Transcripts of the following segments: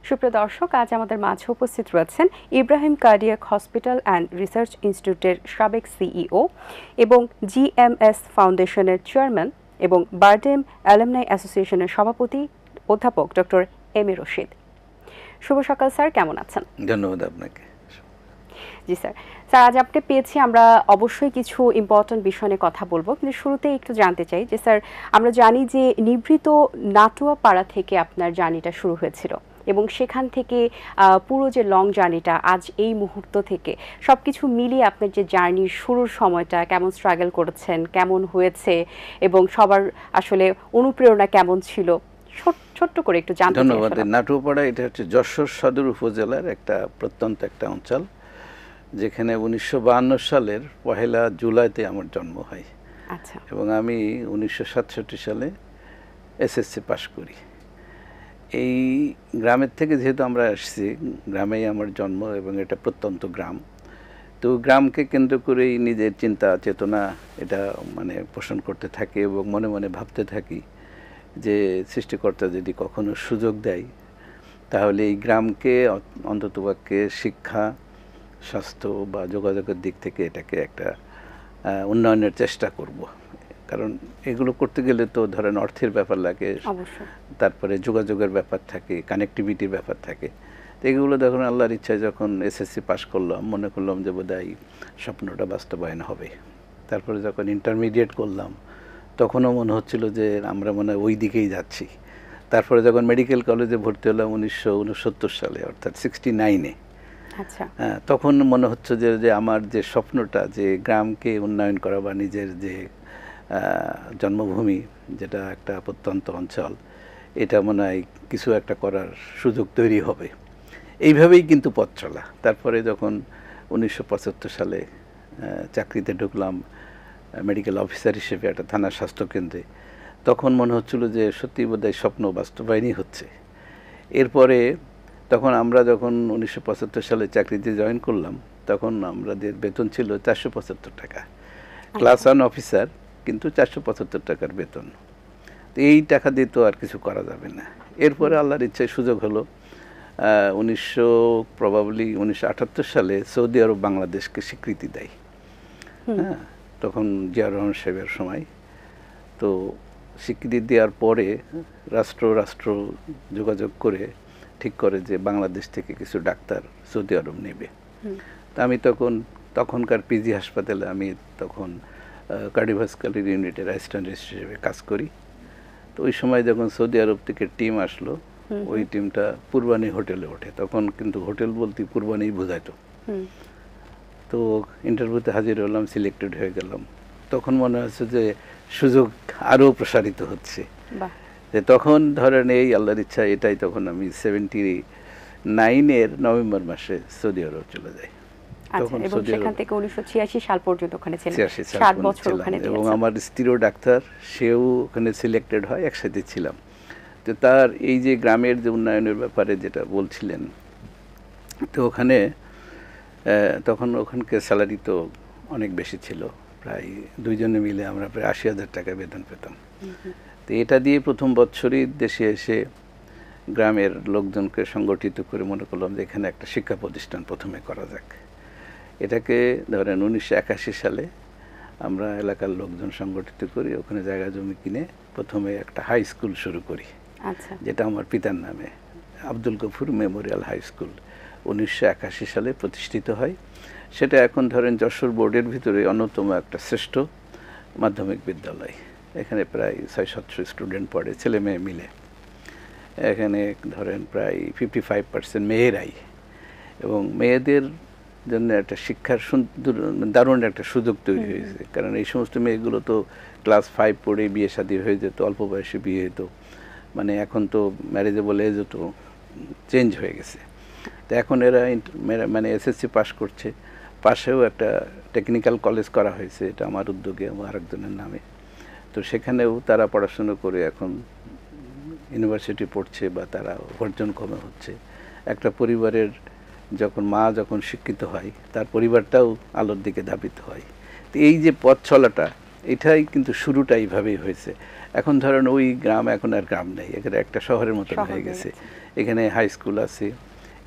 সুপ্রিয় দর্শক, আজ আমাদের মাঝে উপস্থিত রয়েছেন Ibrahim cardiac hospital and research ইনস্টিটিউটের সাবেক সিইও এবং জিএমএস ফাউন্ডেশনের চেয়ারম্যান এবং বারডেম অ্যালামনাই অ্যাসোসিয়েশনের সভাপতি অধ্যাপক ডক্টর এম এ রশিদ। শুভ সকাল স্যার, কেমন আছেন? ধন্যবাদ আপনাকে। জি স্যার, আজ আপনি পেয়েছি, আমরা অবশ্যই কিছু ইম্পর্টেন্ট বিষয় নিয়ে কথা বলবো, কিন্তু শুরুতে একটু জানতে চাই যে স্যার, আমরা জানি যে নিভৃত নাটুয়াপাড়া থেকে আপনার জার্নিটা শুরু হয়েছিল এবং সেখান থেকে পুরো যে লং জার্নিটা আজ এই মুহূর্ত থেকে সবকিছু মিলিয়ে আপনার যে জার্নির শুরুর সময়টা কেমন স্ট্রাগল করেছেন, কেমন হয়েছে এবং সবার আসলে অনুপ্রেরণা কেমন ছিল, ছোট্ট করে একটু জানতে চাই। ধন্যবাদ। নাটুয়াপাড়া এটা হচ্ছে যশোর সদর উপজেলার একটা প্রত্যন্ত একটা অঞ্চল, যেখানে 1952 সালের 1 জুলাইতে আমার জন্ম হয়। আচ্ছা। এবং আমি 1967 সালে এসএসসি পাশ করি। এই গ্রামের থেকে যেহেতু আমরা আসছি, গ্রামেই আমার জন্ম এবং এটা প্রত্যন্ত গ্রাম, তো গ্রামকে কেন্দ্র করেই নিজের চিন্তা চেতনা এটা মানে পোষণ করতে থাকি এবং মনে মনে ভাবতে থাকি যে সৃষ্টিকর্তা যদি কখনো সুযোগ দেয় তাহলে এই গ্রামকে অন্ততপক্ষে শিক্ষা, স্বাস্থ্য বা যোগাযোগের দিক থেকে এটাকে একটা উন্নয়নের চেষ্টা করব। কারণ এগুলো করতে গেলে তো ধরেন অর্থের ব্যাপার লাগে, তারপরে যোগাযোগের ব্যাপার থাকে, কানেক্টিভিটির ব্যাপার থাকে। তো এগুলো যখন আল্লাহর ইচ্ছায় যখন এসএসসি পাস করলাম, মনে করলাম যে বোধহয় স্বপ্নটা বাস্তবায়ন হবে। তারপরে যখন ইন্টারমিডিয়েট করলাম তখনও মনে হচ্ছিল যে আমরা মনে হয় ওই দিকেই যাচ্ছি। তারপরে যখন মেডিকেল কলেজে ভর্তি হলাম 1969 সালে, অর্থাৎ 69-এ, তখন মনে হচ্ছে যে আমার যে স্বপ্নটা, যে গ্রামকে উন্নয়ন করা বা নিজের যে জন্মভূমি যেটা একটা প্রত্যন্ত অঞ্চল, এটা মনে হয় কিছু একটা করার সুযোগ তৈরি হবে, এইভাবেই কিন্তু পথ চলা। তারপরে যখন 1975 সালে চাকরিতে ঢুকলাম মেডিকেল অফিসার হিসেবে একটা থানা স্বাস্থ্যকেন্দ্রে, তখন মনে হচ্ছিল যে সত্যি বোধহয় স্বপ্ন বাস্তবায়নই হচ্ছে। এরপরে তখন আমরা যখন 1975 সালে চাকরিতে জয়েন করলাম তখন আমাদের বেতন ছিল 475 টাকা, ক্লাস 1 অফিসার, কিন্তু 475 টাকার বেতন। তো এই টাকা দিয়ে তো আর কিছু করা যাবে না। এরপরে আল্লাহর ইচ্ছায় সুযোগ হলো 1978 সালে সৌদি আরব বাংলাদেশকে স্বীকৃতি দেয়। হ্যাঁ, তখন জিয়া রহমান সাহেবের সময়। তো স্বীকৃতি দেওয়ার পরে রাষ্ট্র যোগাযোগ করে ঠিক করে যে বাংলাদেশ থেকে কিছু ডাক্তার সৌদি আরব নেবে। তা আমি তখনকার পিজি হাসপাতালে আমি তখন কার্ডিওভাস্কুলার ইউনিটের অ্যাসিস্ট্যান্ট হিসেবে কাজ করি। তো ওই সময় যখন সৌদি আরব থেকে টিম আসলো, ওই টিমটা পূর্বানী হোটেলে ওঠে। তখন কিন্তু হোটেল বলতে পূর্বানী বোঝাইতো। তো ইন্টারভিউতে হাজির হলাম, সিলেক্টেড হয়ে গেলাম। তখন মনে হচ্ছে যে সুযোগ আরও প্রসারিত হচ্ছে। যে তখন ধরেন এই আল্লাহর ইচ্ছা এটাই, তখন আমি 79-এর নভেম্বর মাসে সৌদি আরব চলে যাই। তখন সেখান থেকে 1986 সাল পর্যন্ত ওখানে ছিলেন, 7 বছর ওখানে ছিলেন। এবং আমার স্ত্রীও ডাক্তার, সেও ওখানে সিলেক্টেড হয়, একসাথে ছিলাম। তো তার এই যে গ্রামের যে উন্নয়নের ব্যাপারে যেটা বলছিলেন, তো ওখানে তখন ওখানকার স্যালারি তো অনেক বেশি ছিল, প্রায় দুইজনে মিলে আমরা প্রায় 80,000 টাকা বেতন পেতাম। তো এটা দিয়ে প্রথম বছরই দেশে এসে গ্রামের লোকজনকে সংগঠিত করে মনে করলাম যে এখানে একটা শিক্ষা প্রতিষ্ঠান প্রথমে করা যাক। এটাকে ধরেন 1981 সালে আমরা এলাকার লোকজন সংগঠিত করি, ওখানে জায়গা জমি কিনে প্রথমে একটা হাই স্কুল শুরু করি, যেটা আমার পিতার নামে, Abdul Gafoor memorial high school 1981 সালে প্রতিষ্ঠিত হয়। সেটা এখন ধরেন যশোর বোর্ডের ভিতরে অন্যতম একটা শ্রেষ্ঠ মাধ্যমিক বিদ্যালয়। এখানে প্রায় 600-700 স্টুডেন্ট পড়ে, ছেলে মেয়ে মিলে। এখানে ধরেন প্রায় 55% মেয়েরাই, এবং মেয়েদের জন্য একটা শিক্ষার দারুণ একটা সুযোগ তৈরি হয়েছে। কারণ এই সমস্ত মেয়েগুলো তো ক্লাস 5 পড়ে বিয়ে শাদী হয়ে যেত, অল্প বয়সে বিয়ে হতো, মানে এখন তো ম্যারেজেবল এজও তো চেঞ্জ হয়ে গেছে। তো এখন এরা মানে এসএসসি পাস করছে, পাশেও একটা টেকনিক্যাল কলেজ করা হয়েছে, এটা আমার উদ্যোগে, আমার আরেকজনের নামে। তো সেখানেও তারা পড়াশুনো করে এখন ইউনিভার্সিটি পড়ছে বা তারা উপার্জন কমে হচ্ছে। একটা পরিবারের মা যখন শিক্ষিত হয়, তার পরিবারটাও আলোর দিকে ধাবিত হয়। তো এই যে পথ চলাটা, এটাই কিন্তু শুরুটা এইভাবেই হয়েছে। এখন ধরেন ওই গ্রাম এখন আর গ্রাম নেই, এখানে একটা শহরের মতন হয়ে গেছে। এখানে হাই স্কুল আছে,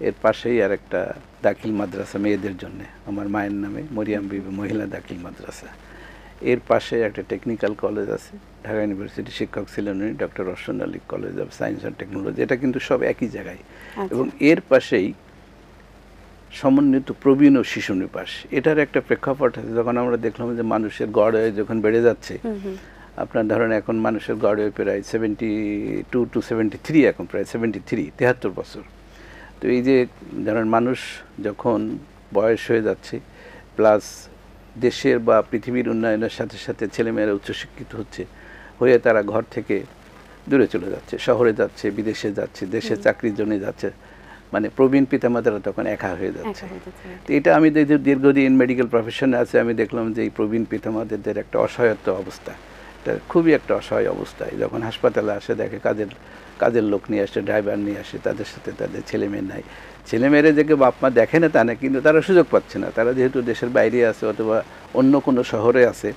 এর পাশেই আর একটা দাখিল মাদ্রাসা মেয়েদের জন্য আমার মায়ের নামে, মরিয়াম বিবি মহিলা দাখিল মাদ্রাসা। এর পাশে একটা টেকনিক্যাল কলেজ আছে, ঢাকা ইউনিভার্সিটি শিক্ষক ছিলেন উনি, doctor Roshan Ali college of science and technology. এটা কিন্তু সব একই জায়গায়। এবং এর পাশেই সমন্বিত প্রবীণ ও শিশু নিবাস। এটার একটা প্রেক্ষাপট আছে, যখন আমরা দেখলাম যে মানুষের গড় আয়ু যখন বেড়ে যাচ্ছে, আপনার ধরেন এখন মানুষের গড় আয়ু প্রায় 72 to 73, এখন প্রায় 73, 73 বছর। তো এই যে ধরেন মানুষ যখন বয়স হয়ে যাচ্ছে, প্লাস দেশের বা পৃথিবীর উন্নয়নের সাথে সাথে ছেলেমেয়েরা উচ্চশিক্ষিত হচ্ছে, হয়ে তারা ঘর থেকে দূরে চলে যাচ্ছে, শহরে যাচ্ছে, বিদেশে যাচ্ছে, দেশে চাকরির জন্য যাচ্ছে, মানে প্রবীণ পিতামাতারা তখন একা হয়ে যাচ্ছে। তো এটা আমি দীর্ঘদিন মেডিকেল প্রফেশনে আছে, আমি দেখলাম যে এই প্রবীণ পিতামাতাদের একটা অসহায়ত্ব অবস্থা, এটা খুবই একটা অসহায় অবস্থায়। যখন হাসপাতালে আসে দেখে কাজের লোক নিয়ে আসে, ড্রাইভার নিয়ে আসে, তাদের সাথে তাদের ছেলেমেয়ে নাই। ছেলেমেয়েরা যে বাপ মা দেখে না তা না, কিন্তু তারা সুযোগ পাচ্ছে না। তারা যেহেতু দেশের বাইরে আছে অথবা অন্য কোনো শহরে আছে,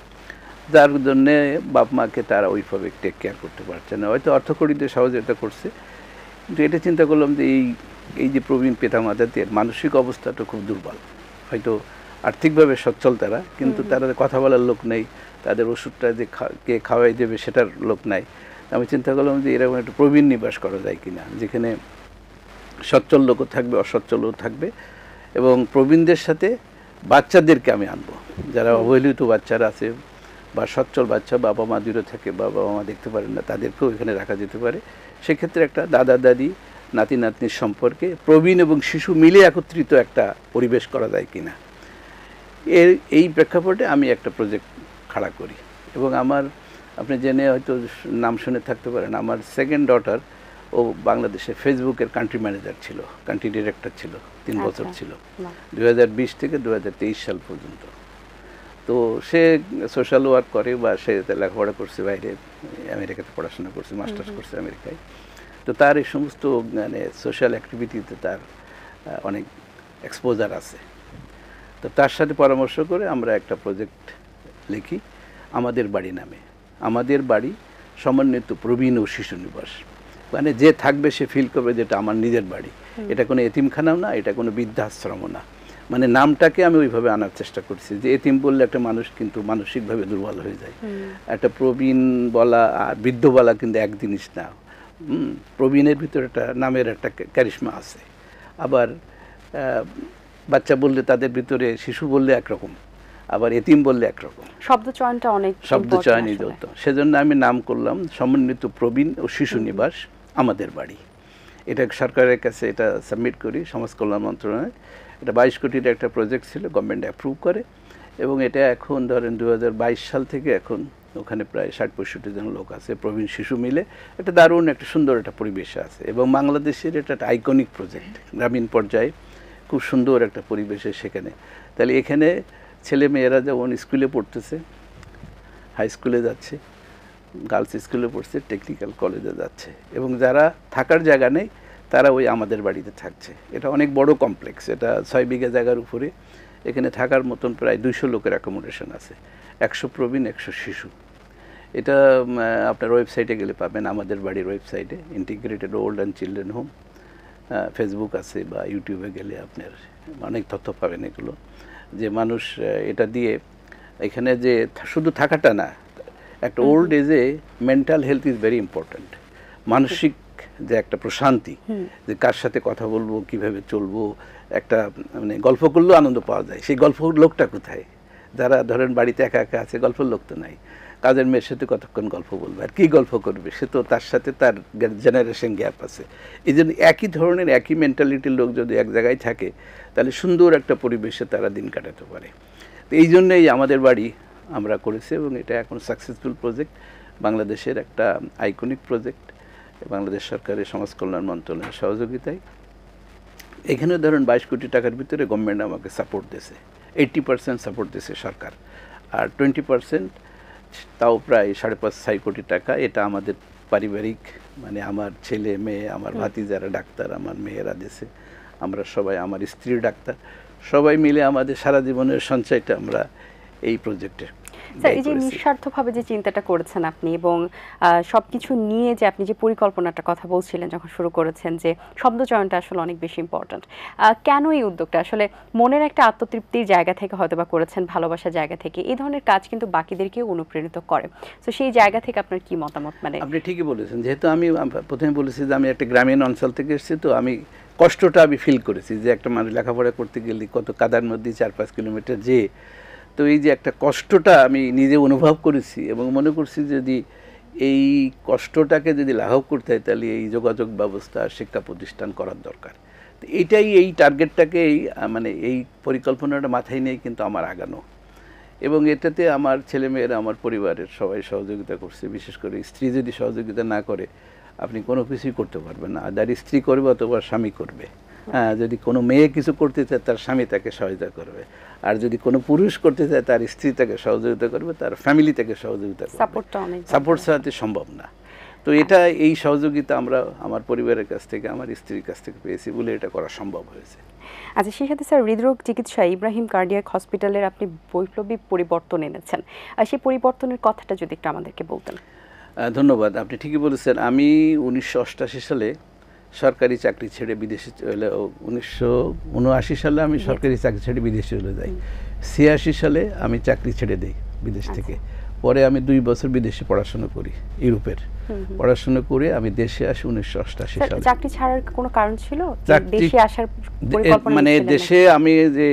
যার জন্যে বাপ মাকে তারা ওইভাবে টেক কেয়ার করতে পারছে না। হয়তো অর্থকড়িতে সহযোগিতা করছে, কিন্তু এটা চিন্তা করলাম যে এই যে প্রবীণ পিতামাতাদের মানসিক অবস্থাটা খুব দুর্বল। হয়তো আর্থিকভাবে সচ্ছল তারা, কিন্তু তারা কথা বলার লোক নেই, তাদের ওষুধটা যে কে খাওয়াই দেবে সেটার লোক নাই। আমি চিন্তা করলাম যে এরকম একটা প্রবীণ নিবাস করা যায় কিনা, যেখানে সচ্ছল লোকও থাকবে, অসচ্ছলও থাকবে, এবং প্রবীণদের সাথে বাচ্চাদেরকে আমি আনবো, যারা অবহেলিত বাচ্চারা আছে বা সচ্ছল বাচ্চা, বাবা মা দূরে থাকে বা বাবা মা দেখতে পারেন না, তাদেরকেও এখানে রাখা যেতে পারে। সেক্ষেত্রে একটা দাদা দাদি নাতি নাতনির সম্পর্কে প্রবীণ এবং শিশু মিলে একত্রিত একটা পরিবেশ করা যায় কিনা, এই প্রেক্ষাপটে আমি একটা প্রজেক্ট খাড়া করি। এবং আপনি জেনে হয়তো নাম শুনে থাকতে পারেন, আমার সেকেন্ড ডটার ও বাংলাদেশে ফেসবুকের কান্ট্রি ম্যানেজার ছিল, কান্ট্রি ডিরেক্টর ছিল, 3 বছর ছিল, 2020 থেকে 2023 সাল পর্যন্ত। তো সে সোশ্যাল ওয়ার্ক করে বা সে লেখাপড়া করছে বাইরে, আমেরিকাতে পড়াশোনা করছে, মাস্টার্স করছে আমেরিকায়। তো তার এই সমস্ত মানে সোশ্যাল অ্যাক্টিভিটিতে তার অনেক এক্সপোজার আছে। তো তার সাথে পরামর্শ করে আমরা একটা প্রজেক্ট লিখি আমাদের বাড়ি নামে। আমাদের বাড়ি সমন্বিত প্রবীণ ও শিশু নিবাস, মানে যে থাকবে সে ফিল করবে যেটা আমার নিজের বাড়ি। এটা কোনো এতিমখানাও না, এটা কোনো বৃদ্ধাশ্রমও না। মানে নামটাকে আমি ওইভাবে আনার চেষ্টা করছি যে এতিম বললে একটা মানুষ কিন্তু মানসিকভাবে দুর্বল হয়ে যায়। একটা প্রবীণ বলা আর বৃদ্ধ বলা কিন্তু এক জিনিস না। প্রবীণের ভিতরে একটা নামের একটা ক্যারিশমা আছে, আবার বাচ্চা বললে তাদের ভিতরে, শিশু বললে একরকম, আবার এতিম বললে একরকম। শব্দচয়নটা অনেক শব্দচয়নই যত, সেজন্য আমি নাম করলাম সমন্বিত প্রবীণ ও শিশু নিবাস আমাদের বাড়ি। এটা সরকারের কাছে এটা সাবমিট করি, সমাজ কল্যাণ মন্ত্রণালয়। এটা 22 কোটির একটা প্রজেক্ট ছিল, গভর্নমেন্ট অ্যাপ্রুভ করে। এবং এটা এখন ধরেন 2022 সাল থেকে এখন ওখানে প্রায় 60-65 জন লোক আছে, প্রবীণ শিশু মিলে একটা দারুণ একটা সুন্দর একটা পরিবেশে আছে। এবং বাংলাদেশের এটা একটা আইকনিক প্রজেক্ট, গ্রামীণ পর্যায়ে খুব সুন্দর একটা পরিবেশে সেখানে। তাহলে এখানে ছেলে মেয়েরা যেমন স্কুলে পড়তেছে, হাই স্কুলে যাচ্ছে, গার্লস স্কুলে পড়ছে, টেকনিক্যাল কলেজে যাচ্ছে, এবং যারা থাকার জায়গা নেই তারা ওই আমাদের বাড়িতে থাকছে। এটা অনেক বড় কমপ্লেক্স, এটা 6 বিঘা জায়গার উপরে। এখানে থাকার মতন প্রায় 200 লোকের অ্যাকোমোডেশন আছে, 100 প্রবীণ, 100 শিশু। এটা আপনার ওয়েবসাইটে গেলে পাবেন, আমাদের বাড়ির ওয়েবসাইটে, integrated old and children home. Facebook আছে বা ইউটিউবে গেলে আপনার অনেক তথ্য পাবেন এগুলো, যে মানুষ এটা দিয়ে এখানে যে শুধু থাকাটা না, একটা ওল্ড এজে mental health is very important. মানসিক যে একটা প্রশান্তি, যে কার সাথে কথা বলবো, কিভাবে চলবো, একটা মানে গল্প করলেও আনন্দ পাওয়া যায়। সেই গল্প লোকটা কোথায়? যারা ধরেন বাড়িতে একা একা আছে, গল্পের লোক তো নাই, কাজের মেয়ের সাথে কতক্ষণ গল্প বলবে, আর কী গল্প করবে? সে তো তার সাথে তার জেনারেশন গ্যাপ আছে। এই জন্য একই ধরনের একই মেন্টালিটির লোক যদি এক জায়গায় থাকে, তাহলে সুন্দর একটা পরিবেশে তারা দিন কাটাতে পারে। তো এই জন্যই আমাদের বাড়ি আমরা করেছি, এবং এটা এখন সাকসেসফুল প্রজেক্ট, বাংলাদেশের একটা আইকনিক প্রজেক্ট, বাংলাদেশ সরকারের সমাজ কল্যাণ মন্ত্রণালয়ের সহযোগিতায়। এখানে ধরুন 22 কোটি টাকার ভিতরে গভর্নমেন্ট আমাকে সাপোর্ট দিয়েছে, 80% সাপোর্ট দিয়েছে সরকার, আর 20% তাও প্রায় 5.5-6 কোটি টাকা এটা আমাদের পারিবারিক, মানে আমার ছেলে মেয়ে, আমার ভাতিজারা ডাক্তার, আমার মেয়েরা দিয়েছে, আমরা সবাই, আমার স্ত্রী ডাক্তার, সবাই মিলে আমাদের সারা জীবনের সঞ্চয়টা আমরা এই প্রজেক্টে। স্যার এই যে নিঃস্বার্থভাবে যে চিন্তাটা করেছেন আপনি এবং সবকিছু নিয়ে যে আপনি যে পরিকল্পনাটার কথা বলছিলেন যখন শুরু করেছেন যে শব্দচয়নটা আসলে অনেক বেশি ইম্পর্ট্যান্ট, কেন এই উদ্যোগটা আসলে মনের একটা আত্মতৃপ্তির জায়গা থেকে হয়তোবা করেছেন, ভালোবাসার জায়গা থেকে? এই ধরনের কাজ কিন্তু বাকিদেরকেও অনুপ্রাণিত করে। তো সেই জায়গা থেকে আপনার কি মতামত? মানে আপনি ঠিকই বলেছেন, যেহেতু আমি প্রথমে বলেছি যে আমি একটা গ্রামীণ অঞ্চল থেকে এসেছি, তো আমি কষ্টটা আমি ফিল করেছি যে একটা মানুষ লেখাপড়া করতে গেলে কত কাদার মধ্যে 4-5 কিলোমিটার যেয়ে, তো এই যে একটা কষ্টটা আমি নিজে অনুভব করেছি এবং মনে করছি যদি এই কষ্টটাকে যদি লাঘব করতে হয় তাহলে এই যোগাযোগ ব্যবস্থা শিক্ষা প্রতিষ্ঠান করার দরকার। তো এইটাই, এই টার্গেটটাকেই মানে এই পরিকল্পনাটা মাথায় নিয়েই কিন্তু আমার আগানো, এবং এটাতে আমার ছেলেমেয়েরা, আমার পরিবারের সবাই সহযোগিতা করছে। বিশেষ করে স্ত্রী যদি সহযোগিতা না করে আপনি কোনো কিছুই করতে পারবেন না। আর স্ত্রী করবে অথবা স্বামী করবে। হ্যাঁ, যদি কোনো মেয়ে কিছু করতে চায় তার স্বামী তাকে সহায়তা করবে, আর যদি কোনো পুরুষ করতে চায় তার স্ত্রী তাকে সহযোগিতা করবে, তার ফ্যামিলি তাকে সহযোগিতা করবে। সাপোর্ট ছাড়াতে সম্ভব না। তো এটা, এই সহযোগিতা আমরা আমার পরিবারের কাছ থেকে, আমার স্ত্রীর কাছ থেকে পেয়েছি বলে এটা করা সম্ভব হয়েছে। আচ্ছা, সেই সাথে স্যার হৃদরোগ চিকিৎসা ইব্রাহিম কার্ডিয়াক হসপিটালের আপনি বৈপ্লবিক পরিবর্তন এনেছেন, আর সেই পরিবর্তনের কথাটা যদি একটু আমাদেরকে বলতেন। ধন্যবাদ, আপনি ঠিকই বলেছেন। আমি 1988 সালে সরকারি চাকরি ছেড়ে বিদেশে চলে, 1979 সালে আমি সরকারি চাকরি ছেড়ে বিদেশে চলে যাই। 86 সালে আমি চাকরি ছেড়ে দেই বিদেশ থেকে। পরে আমি 2 বছর বিদেশে পড়াশোনা করি, ইউরোপের পড়াশোনা করে আমি দেশে আসি 1988 সালে। চাকরি ছাড়ার কোনো কারণ ছিল? দেশে আসার পরিকল্পনা মানে দেশে আমি যে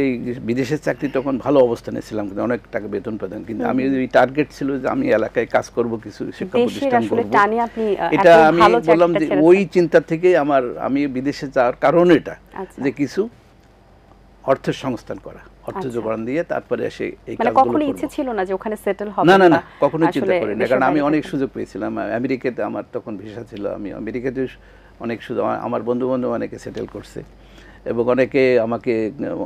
বিদেশের চাকরি তখন ভালো অবস্থানে ছিলাম, কিন্তু অনেক টাকা বেতন পেতাম, কিন্তু আমি ওই টার্গেট ছিল যে আমি এলাকায় কাজ করব, কিছু শিক্ষা প্রতিষ্ঠান করব। এটা আমি বললাম যে ওই চিন্তা থেকে আমি বিদেশে যাওয়ার কারণ এটা, যে কিছু অর্থের সংস্থান করা, অর্থ জোগাড় দিয়ে তারপরে এসে এই কাজগুলো করব। কখনো ইচ্ছে ছিল না যে ওখানে সেটেল হবে? না, কখনো চিন্তা করি না, কারণ আমি অনেক সুযোগ পেয়েছিলাম আমেরিকাতে। আমার তখন ভিসা ছিল, আমি আমেরিকাতে অনেক সুযোগ, আমার বন্ধু বান্ধব অনেকে সেটেল করছে, এবং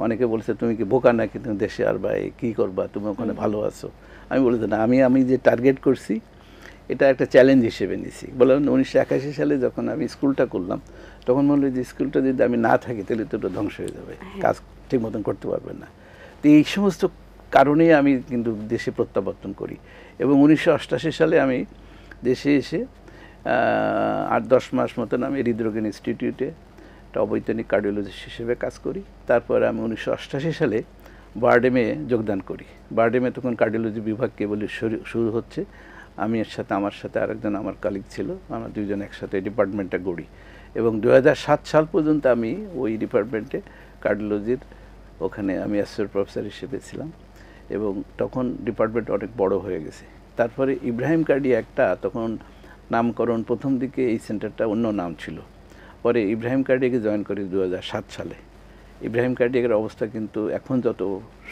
অনেকে বলছে তুমি কি বোকা নাকি, তুমি দেশে আর ভাই কি করবা, তুমি ওখানে ভালো আছো। আমি বলছি না, আমি যে টার্গেট করছি এটা একটা চ্যালেঞ্জ হিসেবে নিছি। বললাম 1981 সালে যখন আমি স্কুলটা করলাম তখন মনে হলো যে স্কুলটা যদি আমি না থাকি তাহলে তো ধ্বংস হয়ে যাবে, কাজ ঠিক মতন করতে পারবেন না। তো এই সমস্ত কারণেই আমি কিন্তু দেশে প্রত্যাবর্তন করি, এবং 1988 সালে আমি দেশে এসে 8-10 মাস মতন আমি হৃদরোগ ইনস্টিটিউটে একটা অবৈতনিক কার্ডিওলজিস্ট হিসেবে কাজ করি। তারপরে আমি 1988 সালে বারডেমে যোগদান করি। বারডেমে তখন কার্ডিওলজি বিভাগ কেবলই শুরু হচ্ছে। আমার সাথে আরেকজন আমার কালিগ ছিল, আমরা দুইজন একসাথে ডিপার্টমেন্টটা গড়ি, এবং 2007 সাল পর্যন্ত আমি ওই ডিপার্টমেন্টে কার্ডিওলজির ওখানে আমি অ্যাসোসিয়েট প্রফেসর হিসেবে ছিলাম, এবং তখন ডিপার্টমেন্ট অনেক বড় হয়ে গেছে। তারপরে ইব্রাহিম কার্ডিয়াকটা তখন নামকরণ, প্রথম দিকে এই সেন্টারটা অন্য নাম ছিল, পরে ইব্রাহিম কার্ডিয়াকে জয়েন করি 2007 সালে। ইব্রাহিম কার্ডিয়াকের অবস্থা কিন্তু এখন যত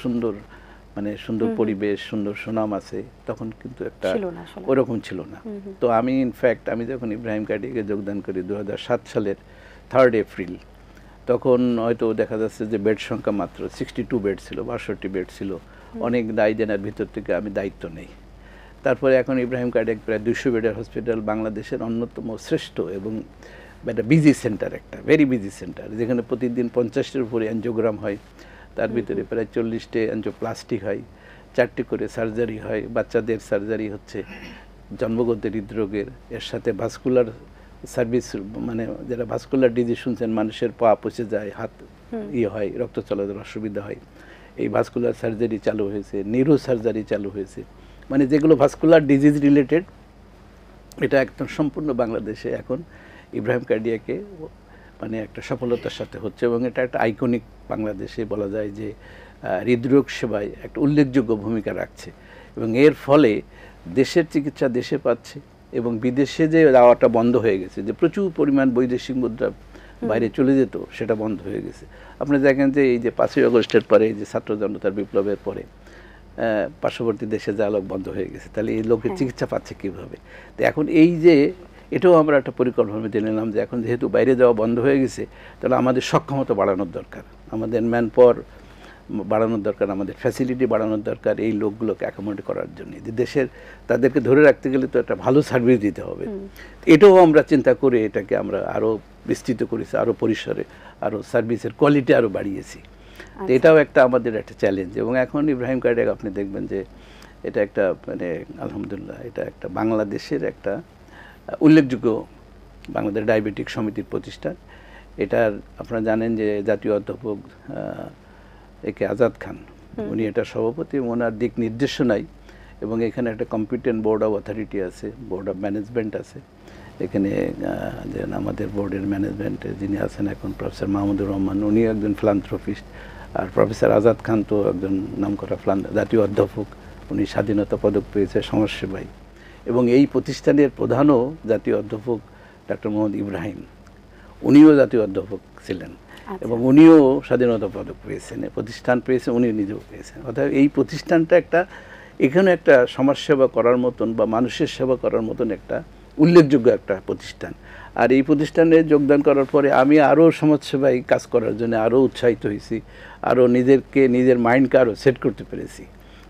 সুন্দর, মানে সুন্দর পরিবেশ, সুন্দর সুনাম আছে, তখন কিন্তু একটা ওরকম ছিল না। তো আমি ইনফ্যাক্ট আমি যখন ইব্রাহিম কার্ডিয়াকে যোগদান করি 2007 সালের 3 এপ্রিল, তখন হয়তো দেখা যাচ্ছে যে বেড সংখ্যা মাত্র 62 বেড ছিল, 62 বেড ছিল। অনেক দায় দেনার ভিতর থেকে আমি দায়িত্ব নেই। তারপরে এখন ইব্রাহিম কার্ডিয়াক প্রায় 200 বেডের হসপিটাল, বাংলাদেশের অন্যতম শ্রেষ্ঠ এবং একটা বিজি সেন্টার, একটা ভেরি বিজি সেন্টার, যেখানে প্রতিদিন 50-এর উপরে অ্যানজিওগ্রাম হয়, তার ভিতরে প্রায় 40টে অ্যানজিওপ্লাস্টি হয়, 4টি করে সার্জারি হয়, বাচ্চাদের সার্জারি হচ্ছে জন্মগত হৃদরোগের, এর সাথে ভাস্কুলার সার্ভিস, মানে যারা ভাস্কুলার ডিজিজ শুনছেন, মানুষের পা পচে যায়, হাত হয়, রক্ত চলাচলের অসুবিধা হয়, এই ভাস্কুলার সার্জারি চালু হয়েছে, নিউরো সার্জারি চালু হয়েছে, মানে যেগুলো ভাস্কুলার ডিজিজ রিলেটেড, এটা একদম সম্পূর্ণ বাংলাদেশে এখন ইব্রাহিম কার্ডিয়াকে মানে একটা সফলতার সাথে হচ্ছে, এবং এটা একটা আইকনিক, বাংলাদেশে বলা যায় যে হৃদরোগ সেবায় একটা উল্লেখযোগ্য ভূমিকা রাখছে, এবং এর ফলে দেশের চিকিৎসা দেশে পাচ্ছে, এবং বিদেশে যে যাওয়াটা বন্ধ হয়ে গেছে, যে প্রচুর পরিমাণ বৈদেশিক মুদ্রা বাইরে চলে যেত, সেটা বন্ধ হয়ে গেছে। আপনি দেখেন যে এই যে 5ই আগস্টের পরে, এই যে ছাত্র জনতার বিপ্লবের পরে পার্শ্ববর্তী দেশে যাওয়া লোক বন্ধ হয়ে গেছে, তাহলে এই লোকের চিকিৎসা পাচ্ছে কীভাবে? তো এখন এই যে এটাও আমরা একটা পরিকল্পনা জেনে নিলাম যে এখন যেহেতু বাইরে যাওয়া বন্ধ হয়ে গেছে, তাহলে আমাদের সক্ষমতা বাড়ানোর দরকার, আমাদের ম্যান পাওয়ার বাড়ানোর দরকার, আমাদের ফ্যাসিলিটি বাড়ানোর দরকার এই লোকগুলোকে অ্যাকোমোডেট করার জন্য। যে দেশের তাদেরকে ধরে রাখতে গেলে তো একটা ভালো সার্ভিস দিতে হবে। এটাও আমরা চিন্তা করে এটাকে আমরা আরও বিস্তৃত করেছি, আরও পরিসরে, আরও সার্ভিসের কোয়ালিটি আরও বাড়িয়েছি। তো এটাও একটা আমাদের একটা চ্যালেঞ্জ। এবং এখন ইব্রাহিম কার্ডিয়াক আপনি দেখবেন যে এটা একটা মানে আলহামদুলিল্লাহ এটা একটা বাংলাদেশের একটা উল্লেখযোগ্য বাংলাদেশ ডায়াবেটিক সমিতির প্রতিষ্ঠান। এটার আপনারা জানেন যে জাতীয় অধ্যাপক একে আজাদ খান উনি এটা সভাপতি, ওনার দিক নির্দেশনায় এবং এখানে একটা কম্পিটেন্ট বোর্ড অফ অথরিটি আছে, বোর্ড অফ ম্যানেজমেন্ট আছে। এখানে আমাদের বোর্ডের ম্যানেজমেন্টে যিনি আছেন এখন প্রফেসর মাহমুদুর রহমান, উনি একজন ফিলান্থ্রপিস্ট, আর প্রফেসর আজাদ খান তো একজন নামকরা জাতীয় অধ্যাপক, উনি স্বাধীনতা পদক পেয়েছে সমাজসেবায়। এবং এই প্রতিষ্ঠানের প্রধানও জাতীয় অধ্যাপক ডক্টর মোহাম্মদ ইব্রাহিম, উনিও জাতীয় অধ্যাপক ছিলেন এবং উনিও স্বাধীনতা পদক পেয়েছেন, প্রতিষ্ঠান পেয়েছেন, উনি নিজেও পেয়েছেন। অর্থাৎ এই প্রতিষ্ঠানটা একটা এখানে একটা সমাজসেবা করার মতন বা মানুষের সেবা করার মতন একটা উল্লেখযোগ্য একটা প্রতিষ্ঠান। আর এই প্রতিষ্ঠানে যোগদান করার পরে আমি আরও সমাজসেবায় কাজ করার জন্য আরও উৎসাহিত হয়েছি, আরও নিজের মাইন্ডকে আরও সেট করতে পেরেছি,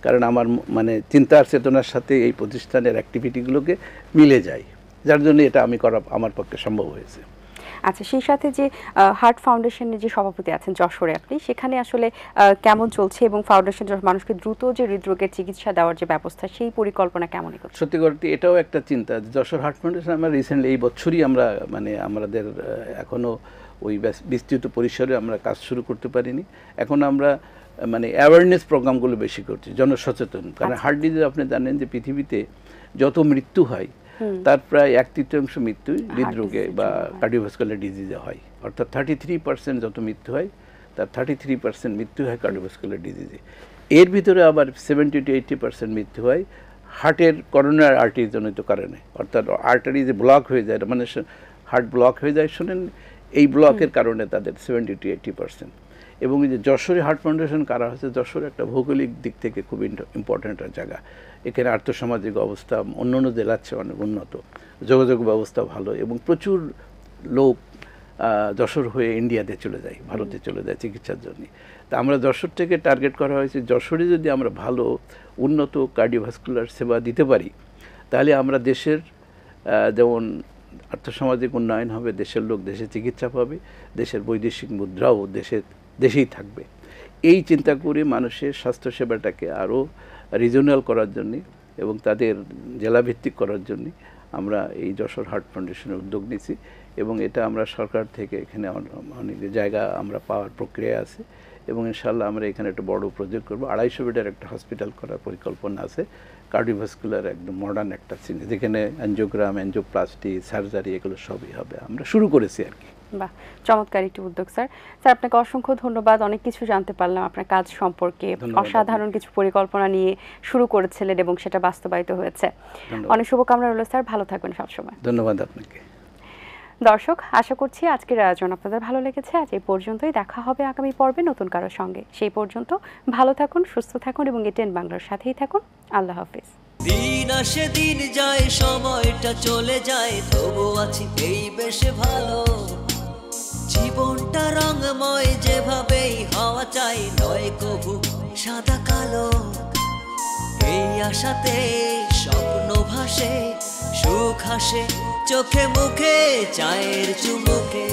কারণ আমার মানে চিন্তার চেতনার সাথে এই প্রতিষ্ঠানের অ্যাক্টিভিটিগুলোকে মিলে যায়, যার জন্য এটা আমি করা আমার পক্ষে সম্ভব হয়েছে। আচ্ছা, সেই সাথে যে হার্ট ফাউন্ডেশনের যে সভাপতি আছেন যশোরে, আপনি সেখানে আসলে কেমন চলছে এবং ফাউন্ডেশন মানুষকে দ্রুত যে হৃদরোগের চিকিৎসা দেওয়ার যে ব্যবস্থা, সেই পরিকল্পনা কেমন করছে? সত্যি করতে এটাও একটা চিন্তা। যশোর হার্ট ফাউন্ডেশন আমরা রিসেন্টলি এই বছরই আমরা মানে আমাদের এখনও ওই বিস্তৃত পরিসরে আমরা কাজ শুরু করতে পারিনি। এখন আমরা মানে অ্যাওয়ারনেস প্রোগ্রামগুলো বেশি করছি, জনসচেতন। কারণ হার্ট ডিজিজ আপনি জানেন যে পৃথিবীতে যত মৃত্যু হয় তার প্রায় 1/3 মৃত্যু হৃদরোগে বা কার্ডিওভাস্কুলার ডিজিজে হয়। অর্থাৎ 33% যত মৃত্যু হয় তার 33% মৃত্যু হয় কার্ডিওভাস্কুলার ডিজিজে। এর ভিতরে আবার 70 to 80% মৃত্যু হয় হার্টের করোনারি আর্টারি জনিত কারণে। অর্থাৎ আর্টারি যে ব্লক হয়ে যায়, মানে হার্ট ব্লক হয়ে যায়, শোনেন, এই ব্লকের কারণে তাদের 70 to 80%। এবং এই যে যশোরে হার্ট ফাউন্ডেশন করা হয়েছে, যশোর একটা ভৌগোলিক দিক থেকে খুব ইম্পর্ট্যান্ট একটা জায়গা। এখানে আর্থসামাজিক অবস্থা অন্যান্য জেলার চেয়ে অনেক উন্নত, যোগাযোগ ব্যবস্থা ভালো এবং প্রচুর লোক যশোর হয়ে ইন্ডিয়াতে চলে যায়, ভারতে চলে যায় চিকিৎসার জন্য। তা আমরা যশোর থেকে টার্গেট করা হয়েছে, যশোরে যদি আমরা ভালো উন্নত কার্ডিওভাস্কুলার সেবা দিতে পারি তাহলে আমরা দেশের যেমন আর্থসামাজিক উন্নয়ন হবে, দেশের লোক দেশে চিকিৎসা পাবে, দেশের বৈদেশিক মুদ্রাও দেশেই থাকবে। এই চিন্তা করে মানুষের স্বাস্থ্যসেবাটাকে আরও রিজনাল করার জন্যে এবং তাদের জেলাভিত্তিক করার জন্যে আমরা এই যশোর হার্ট ফাউন্ডেশনের উদ্যোগ নিয়েছি এবং এটা আমরা সরকার থেকে এখানে অনেক জায়গা আমরা পাওয়ার প্রক্রিয়া আছে এবং ইনশাআল্লাহ আমরা এখানে একটা বড় প্রজেক্ট করবো। 250 বেডের একটা হসপিটাল করার পরিকল্পনা আছে, কার্ডিওভাস্কুলার একদম মডার্ন একটা সিনে, যেখানে অ্যানজিওগ্রাম, অ্যানজিওপ্লাস্টি, সার্জারি এগুলো সবই হবে। আমরা শুরু করেছি আর কি। বাহ, চমৎকার একটি উদ্যোগ স্যার। স্যার, আপনাকে অসংখ্য ধন্যবাদ। অনেক কিছু জানতে পারলাম আপনার কাজ সম্পর্কে, অসাধারণ কিছু পরিকল্পনা নিয়ে শুরু করেছিলেন এবং সেটা বাস্তবায়িত হয়েছে। অনেক শুভকামনা রইল স্যার, ভালো থাকবেন সবসময়। ধন্যবাদ আপনাকে। দর্শক, আশা করছি আজকের আয়োজন আপনাদের ভালো লেগেছে। আজ এই পর্যন্তই, দেখা হবে আগামী পর্বে নতুন কারোর সঙ্গে। সেই পর্যন্ত ভালো থাকুন, সুস্থ থাকুন এবং এটেন বাংলার সাথেই থাকুন। আল্লাহ হাফেজ। দিন আসে দিন যায়, সময়টা চলে যায়, তবু আছি এই বেশে ভালো। জীবনটা রঙময়, যেভাবেই হওয়া চাই, নয় কবু সাদা কালো। এই আশাতে স্বপ্ন ভাসে, সুখ হাসে চোখে মুখে, চায়ের চুমুকে।